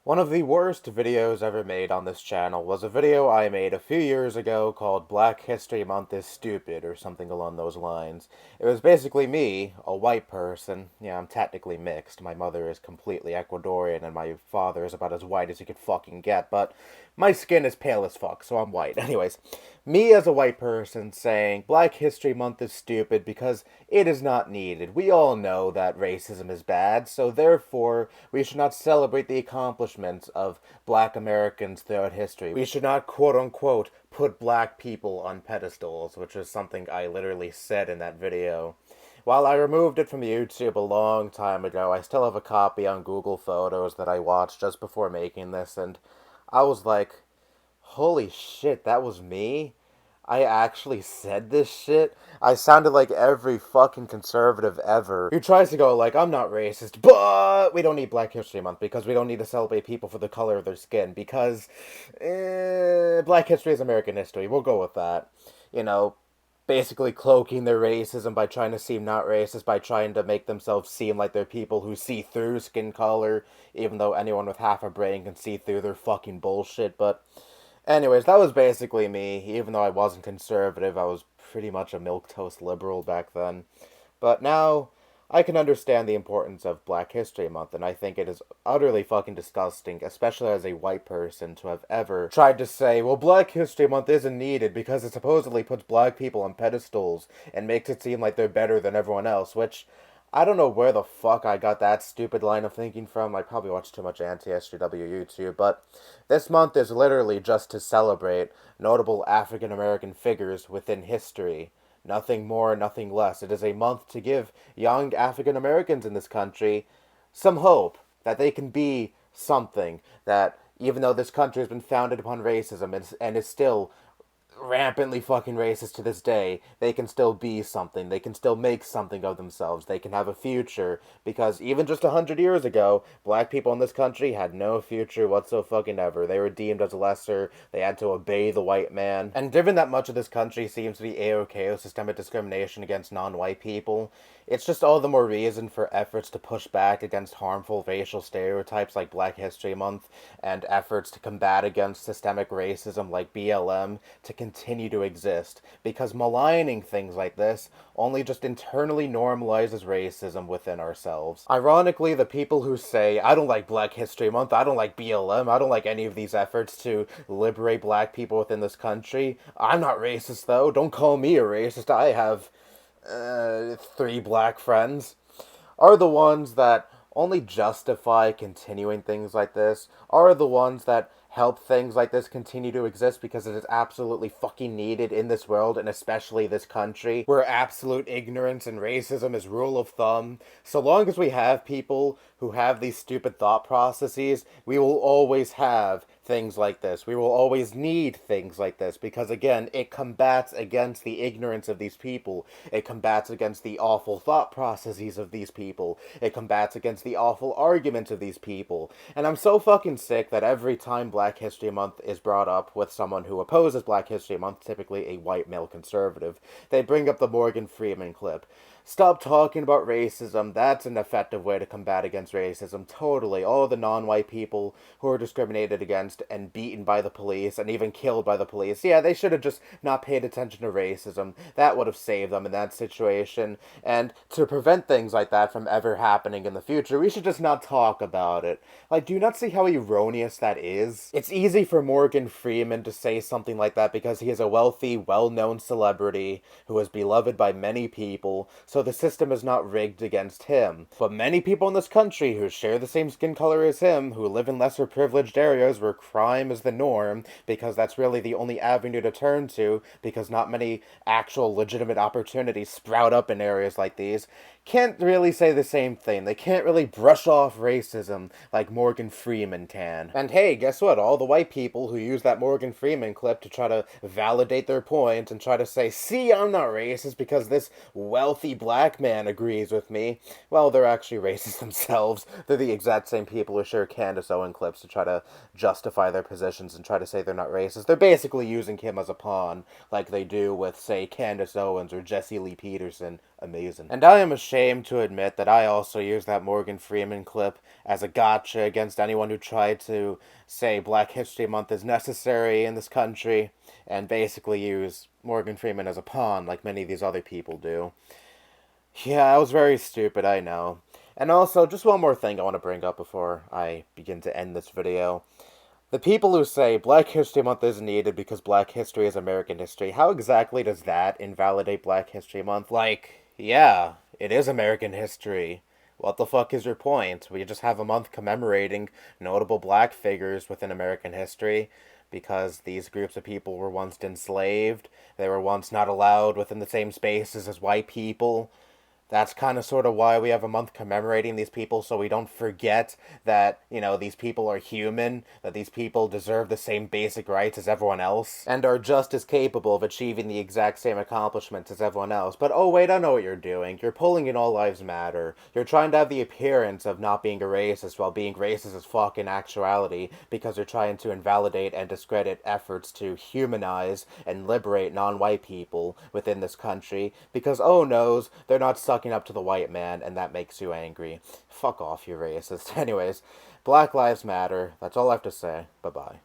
One of the worst videos ever made on this channel was a video I made a few years ago called Black History Month is Stupid or something along those lines. It was basically me, a white person. Yeah, I'm technically mixed. My mother is completely Ecuadorian and my father is about as white as you could fucking get, but my skin is pale as fuck, so I'm white. Anyways, me as a white person saying Black History Month is stupid because it is not needed. We all know that racism is bad, so therefore we should not celebrate the accomplishments of black Americans throughout history. We should not quote unquote put black people on pedestals, which is something I literally said in that video. While I removed it from YouTube a long time ago, I still have a copy on Google Photos that I watched just before making this, and I was like, holy shit, that was me? I actually said this shit? I sounded like every fucking conservative ever who tries to go like, I'm not racist, but we don't need Black History Month because we don't need to celebrate people for the color of their skin because Black history is American history. We'll go with that. You know, basically cloaking their racism by trying to seem not racist, by trying to make themselves seem like they're people who see through skin color, even though anyone with half a brain can see through their fucking bullshit. But anyways, that was basically me. Even though I wasn't conservative, I was pretty much a milquetoast liberal back then. But now I can understand the importance of Black History Month, and I think it is utterly fucking disgusting, especially as a white person, to have ever tried to say, well, Black History Month isn't needed because it supposedly puts black people on pedestals and makes it seem like they're better than everyone else, which I don't know where the fuck I got that stupid line of thinking from. I probably watched too much anti-SJW YouTube, but this month is literally just to celebrate notable African American figures within history. Nothing more, nothing less. It is a month to give young African Americans in this country some hope that they can be something. That even though this country has been founded upon racism and is still rampantly fucking racist to this day, they can still be something. They can still make something of themselves. They can have a future. Because even just 100 years ago, black people in this country had no future whatsoever. They were deemed as lesser. They had to obey the white man. And given that much of this country seems to be A-OK with systemic discrimination against non-white people, it's just all the more reason for efforts to push back against harmful racial stereotypes like Black History Month and efforts to combat against systemic racism like BLM to continue to exist, because maligning things like this only just internally normalizes racism within ourselves. Ironically, the people who say, I don't like Black History Month, I don't like BLM, I don't like any of these efforts to liberate black people within this country, I'm not racist though, don't call me a racist, I have three black friends, are the ones that only justify continuing things like this, are the ones that help things like this continue to exist because it is absolutely fucking needed in this world and especially this country where absolute ignorance and racism is rule of thumb. So long as we have people who have these stupid thought processes, we will always have things like this. We will always need things like this because, again, it combats against the ignorance of these people. It combats against the awful thought processes of these people. It combats against the awful arguments of these people. And I'm so fucking sick that every time Black History Month is brought up with someone who opposes Black History Month, typically a white male conservative, they bring up the Morgan Freeman clip. Stop talking about racism. That's an effective way to combat against racism. Totally. All the non-white people who are discriminated against and beaten by the police and even killed by the police. Yeah, they should have just not paid attention to racism. That would have saved them in that situation. And to prevent things like that from ever happening in the future, we should just not talk about it. Like, do you not see how erroneous that is? It's easy for Morgan Freeman to say something like that because he is a wealthy, well-known celebrity who is beloved by many people, so the system is not rigged against him. But many people in this country who share the same skin color as him, who live in lesser privileged areas where crime is the norm, because that's really the only avenue to turn to, because not many actual legitimate opportunities sprout up in areas like these, can't really say the same thing. They can't really brush off racism like Morgan Freeman can. And hey, guess what? All the white people who use that Morgan Freeman clip to try to validate their point and try to say, see, I'm not racist because this wealthy black man agrees with me, well, they're actually racist themselves. They're the exact same people who share Candace Owen clips to try to justify their positions and try to say they're not racist. They're basically using him as a pawn, like they do with, say, Candace Owens or Jesse Lee Peterson. amazing. And I am ashamed to admit that I also used that Morgan Freeman clip as a gotcha against anyone who tried to say Black History Month is necessary in this country and basically use Morgan Freeman as a pawn like many of these other people do. Yeah, I was very stupid, I know. And also, just one more thing I want to bring up before I begin to end this video. The people who say Black History Month is needed because Black history is American history, how exactly does that invalidate Black History Month? Like, yeah, it is American history. What the fuck is your point? We just have a month commemorating notable black figures within American history because these groups of people were once enslaved, they were once not allowed within the same spaces as white people. That's kind of sort of why we have a month commemorating these people, so we don't forget that, these people are human, that these people deserve the same basic rights as everyone else, and are just as capable of achieving the exact same accomplishments as everyone else. But oh wait, I know what you're doing. You're pulling in All Lives Matter. You're trying to have the appearance of not being a racist while being racist as fuck in actuality, because you're trying to invalidate and discredit efforts to humanize and liberate non-white people within this country, because oh noes, they're not sucking up to the white man, and that makes you angry. Fuck off, you racist. Anyways, Black Lives Matter. That's all I have to say. Bye-bye.